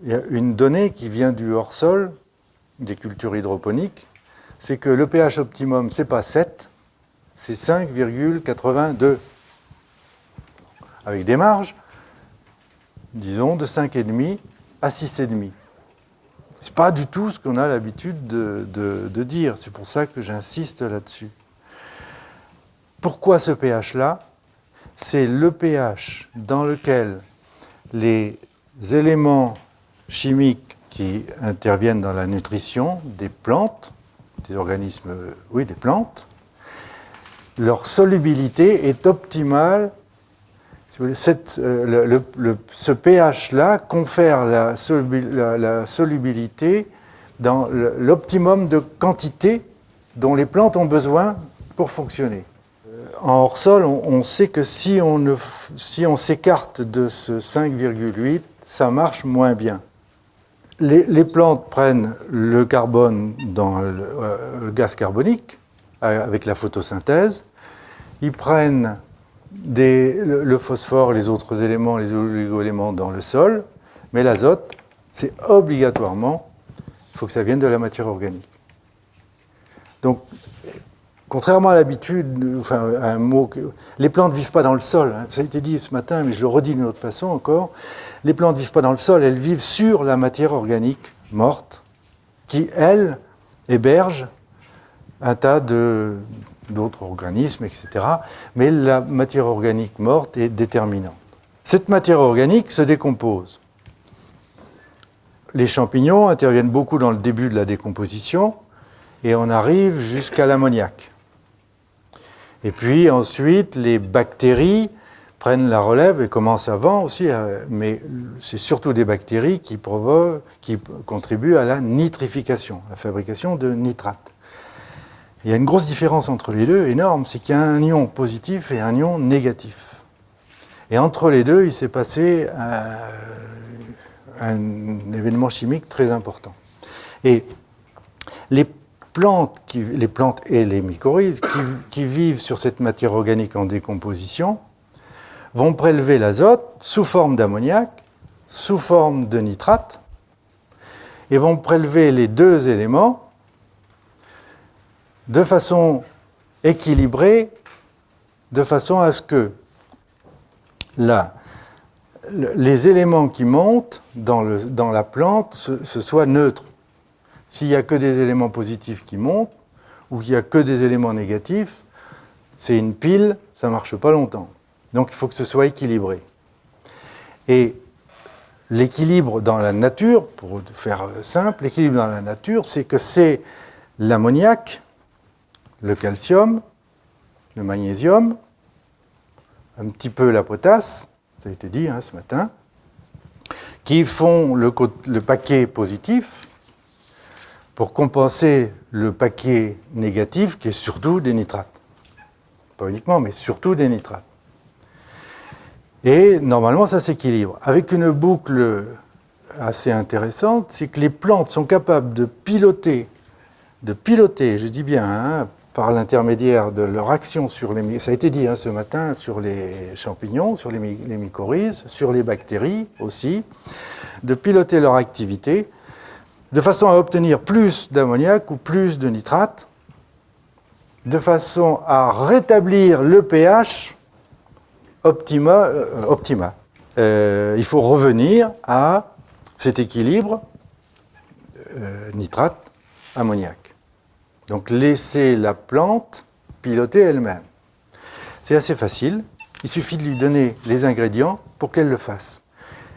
il y a une donnée qui vient du hors-sol, des cultures hydroponiques, c'est que le pH optimum, ce n'est pas 7, c'est 5,82. Avec des marges, disons, de 5,5 à 6,5. Ce n'est pas du tout ce qu'on a l'habitude de dire. C'est pour ça que j'insiste là-dessus. Pourquoi ce pH-là ? C'est le pH dans lequel les éléments chimiques qui interviennent dans la nutrition des plantes, des organismes, oui, des plantes, leur solubilité est optimale. Ce pH-là confère la solubilité dans l'optimum de quantité dont les plantes ont besoin pour fonctionner. En hors-sol, on sait que si on s'écarte de ce 5,8, ça marche moins bien. Les plantes prennent le carbone dans le gaz carbonique avec la photosynthèse. Ils prennent le phosphore, les autres éléments, les oligo-éléments dans le sol, mais l'azote, c'est obligatoirement, il faut que ça vienne de la matière organique. Donc, contrairement à l'habitude, enfin, un mot les plantes ne vivent pas dans le sol, hein, ça a été dit ce matin, mais je le redis d'une autre façon encore, les plantes ne vivent pas dans le sol, elles vivent sur la matière organique morte, qui, elle, héberge un tas d'autres organismes, etc. Mais la matière organique morte est déterminante. Cette matière organique se décompose. Les champignons interviennent beaucoup dans le début de la décomposition et on arrive jusqu'à l'ammoniac. Et puis ensuite, les bactéries prennent la relève et commencent avant aussi, mais c'est surtout des bactéries qui contribuent à la nitrification, la fabrication de nitrates. Il y a une grosse différence entre les deux, énorme, c'est qu'il y a un ion positif et un ion négatif. Et entre les deux, il s'est passé un événement chimique très important. Et les plantes et les mycorhizes qui vivent sur cette matière organique en décomposition vont prélever l'azote sous forme d'ammoniac, sous forme de nitrate, et vont prélever les deux éléments de façon équilibrée, de façon à ce que les éléments qui montent dans la plante ce soient neutres. S'il n'y a que des éléments positifs qui montent, ou qu'il n'y a que des éléments négatifs, c'est une pile, ça ne marche pas longtemps. Donc il faut que ce soit équilibré. Et l'équilibre dans la nature, pour faire simple, l'équilibre dans la nature, c'est que c'est l'ammoniac, le calcium, le magnésium, un petit peu la potasse, ça a été dit ce matin, qui font le paquet positif pour compenser le paquet négatif qui est surtout des nitrates. Pas uniquement, mais surtout des nitrates. Et normalement, ça s'équilibre. Avec une boucle assez intéressante, c'est que les plantes sont capables de piloter, je dis bien, par l'intermédiaire de leur action sur les... Ça a été dit ce matin, sur les champignons, sur les mycorhizes, sur les bactéries aussi, de piloter leur activité de façon à obtenir plus d'ammoniac ou plus de nitrate, de façon à rétablir le pH optima. Il faut revenir à cet équilibre nitrate-ammoniac. Donc laisser la plante piloter elle-même. C'est assez facile, il suffit de lui donner les ingrédients pour qu'elle le fasse.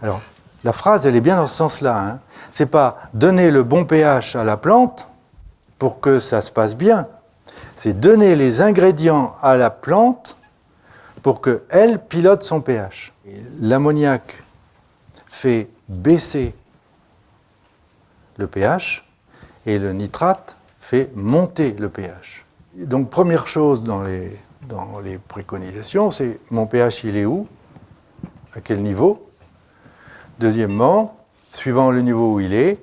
Alors, la phrase, elle est bien dans ce sens-là. C'est pas donner le bon pH à la plante pour que ça se passe bien. C'est donner les ingrédients à la plante pour qu'elle pilote son pH. L'ammoniac fait baisser le pH et le nitrate fait monter le pH. Donc, première chose dans les préconisations, c'est mon pH, il est où ? À quel niveau ? Deuxièmement, suivant le niveau où il est,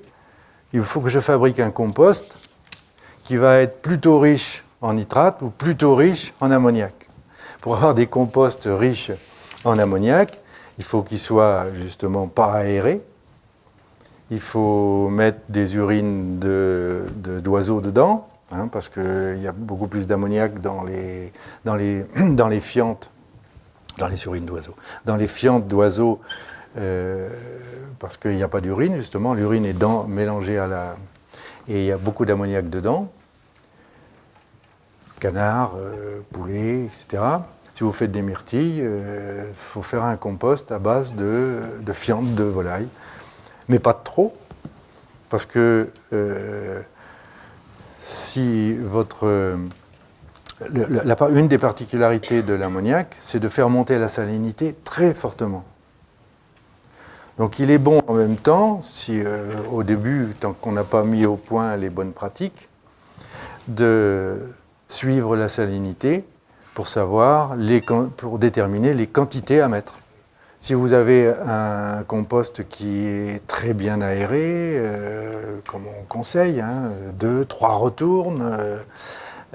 il faut que je fabrique un compost qui va être plutôt riche en nitrate ou plutôt riche en ammoniac. Pour avoir des composts riches en ammoniac, il faut qu'ils soient justement pas aérés. il faut mettre des urines d'oiseaux dedans, hein, parce qu'il y a beaucoup plus d'ammoniac dans les fientes, dans les urines d'oiseaux, dans les fientes d'oiseaux, parce qu'il n'y a pas d'urine, justement, l'urine est mélangée et il y a beaucoup d'ammoniac dedans, canard, poulet, etc. Si vous faites des myrtilles, il faut faire un compost à base de fientes de volaille, mais pas de trop, parce que si une des particularités de l'ammoniac, c'est de faire monter la salinité très fortement. Donc il est bon en même temps, si au début, tant qu'on n'a pas mis au point les bonnes pratiques, de suivre la salinité pour pour déterminer les quantités à mettre. Si vous avez un compost qui est très bien aéré, comme on conseille, 2-3 retournes,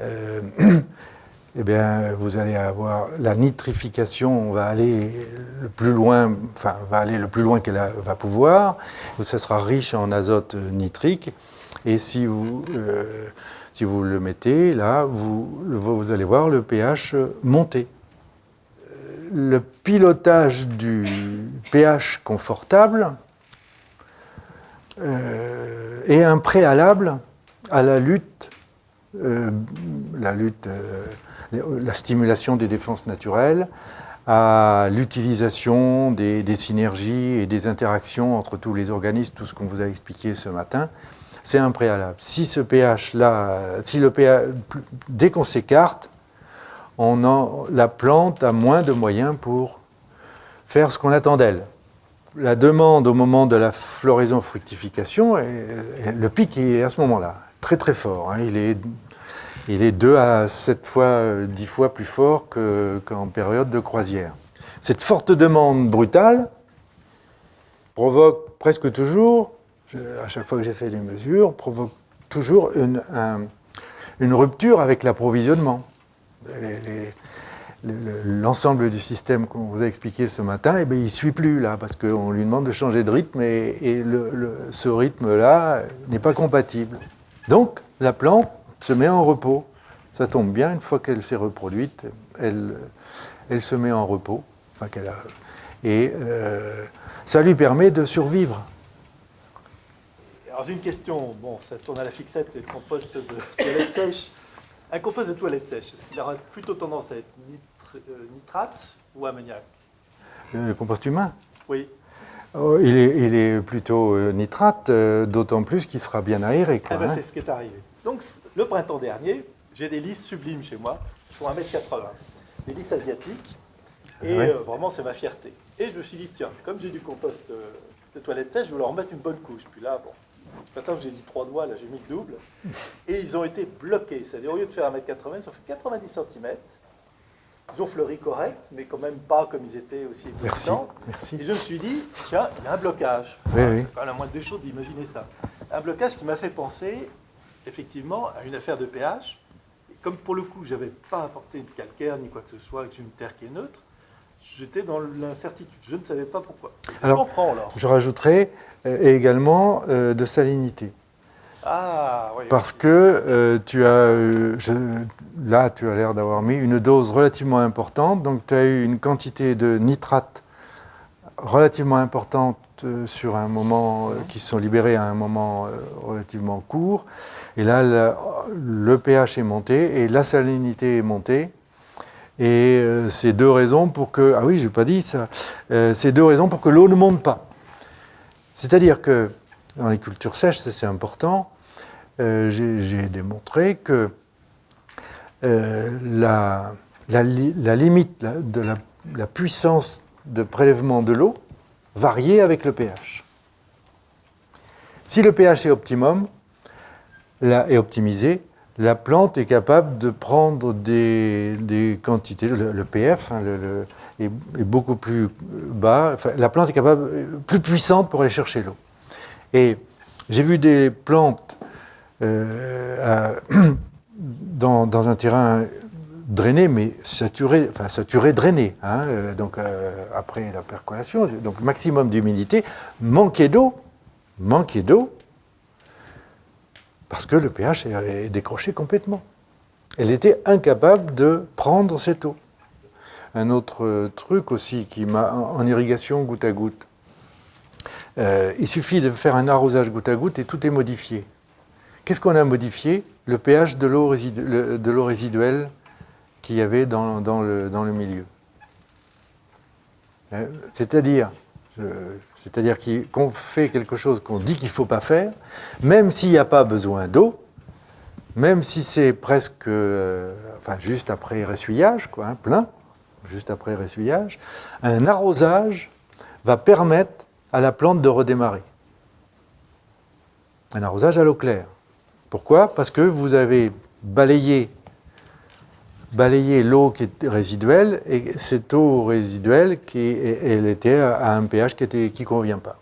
eh bien, vous allez avoir la nitrification va aller le plus loin, qu'elle va pouvoir. Ça sera riche en azote nitrique. Et si vous le mettez là, vous allez voir le pH monter. Le pilotage du pH confortable est un préalable à la stimulation des défenses naturelles, à l'utilisation des synergies et des interactions entre tous les organismes, tout ce qu'on vous a expliqué ce matin. C'est un préalable. Si ce pH-là, dès qu'on s'écarte, la plante a moins de moyens pour faire ce qu'on attend d'elle. La demande au moment de la floraison-fructification, le pic est à ce moment-là, très très fort. Hein. Il est 2 à 7 fois, 10 fois plus fort qu'en période de croisière. Cette forte demande brutale provoque presque toujours, à chaque fois que j'ai fait les mesures, provoque toujours une rupture avec l'approvisionnement. L'ensemble du système qu'on vous a expliqué ce matin, il ne suit plus là, parce qu'on lui demande de changer de rythme et ce rythme-là n'est pas compatible. Donc la plante se met en repos. Ça tombe bien, une fois qu'elle s'est reproduite, elle se met en repos. Ça lui permet de survivre. Alors j'ai une question, ça tourne à la fixette, c'est le compost de toilette sèche. Un compost de toilette sèche, est-ce qu'il aura plutôt tendance à être nitrate ou ammoniac? Le compost humain? Oui. Il est plutôt nitrate, d'autant plus qu'il sera bien aéré. C'est ce qui est arrivé. Donc le printemps dernier, j'ai des lys sublimes chez moi, qui font 1m80, des lys asiatiques, et vraiment c'est ma fierté. Et je me suis dit, tiens, comme j'ai du compost de toilette sèche, je vais leur mettre une bonne couche. Puis là, ce matin j'ai dit 3 doigts, là j'ai mis le double, et ils ont été bloqués. C'est-à-dire au lieu de faire 1m80, ils ont fait 90 cm. Ils ont fleuri correct, mais quand même pas comme ils étaient aussi évidents. Merci. Et je me suis dit, tiens, il y a un blocage. Oui. C'est quand même la moindre des choses d'imaginer ça. Un blocage qui m'a fait penser, effectivement, à une affaire de pH. Et comme pour le coup, je n'avais pas apporté de calcaire ni quoi que ce soit, que j'ai une terre qui est neutre, j'étais dans l'incertitude. Je ne savais pas pourquoi. Alors, je rajouterai également de salinité. Ah, oui. Parce que tu as l'air d'avoir mis une dose relativement importante, donc tu as eu une quantité de nitrate relativement importante sur un moment, qui se sont libérés à un moment relativement court. Et là, le pH est monté et la salinité est montée. Et c'est 2 raisons pour que... Ah oui, je n'ai pas dit ça. C'est 2 raisons pour que l'eau ne monte pas. C'est-à-dire que dans les cultures sèches, ça c'est important, j'ai démontré que la limite de la puissance de prélèvement de l'eau variait avec le pH. Si le pH est optimisé, la plante est capable de prendre des quantités, le pF est beaucoup plus bas, la plante est plus puissante pour aller chercher l'eau. Et j'ai vu des plantes dans un terrain drainé, mais saturé, drainé, donc après la percolation, donc maximum d'humidité, manquer d'eau, manquait d'eau parce que le pH est décroché complètement. Elle était incapable de prendre cette eau. Un autre truc aussi qui m'a en irrigation goutte à goutte. Il suffit de faire un arrosage goutte à goutte et tout est modifié. Qu'est-ce qu'on a modifié? Le pH de l'eau résiduelle qu'il y avait dans le milieu. C'est-à-dire qu'on fait quelque chose qu'on dit qu'il ne faut pas faire, même s'il n'y a pas besoin d'eau, même si c'est presque, juste après ressuyage, plein, juste après ressuyage, un arrosage va permettre à la plante de redémarrer. Un arrosage à l'eau claire. Pourquoi? Parce que vous avez balayé l'eau qui est résiduelle, et cette eau résiduelle, elle était à un pH qui ne convient pas.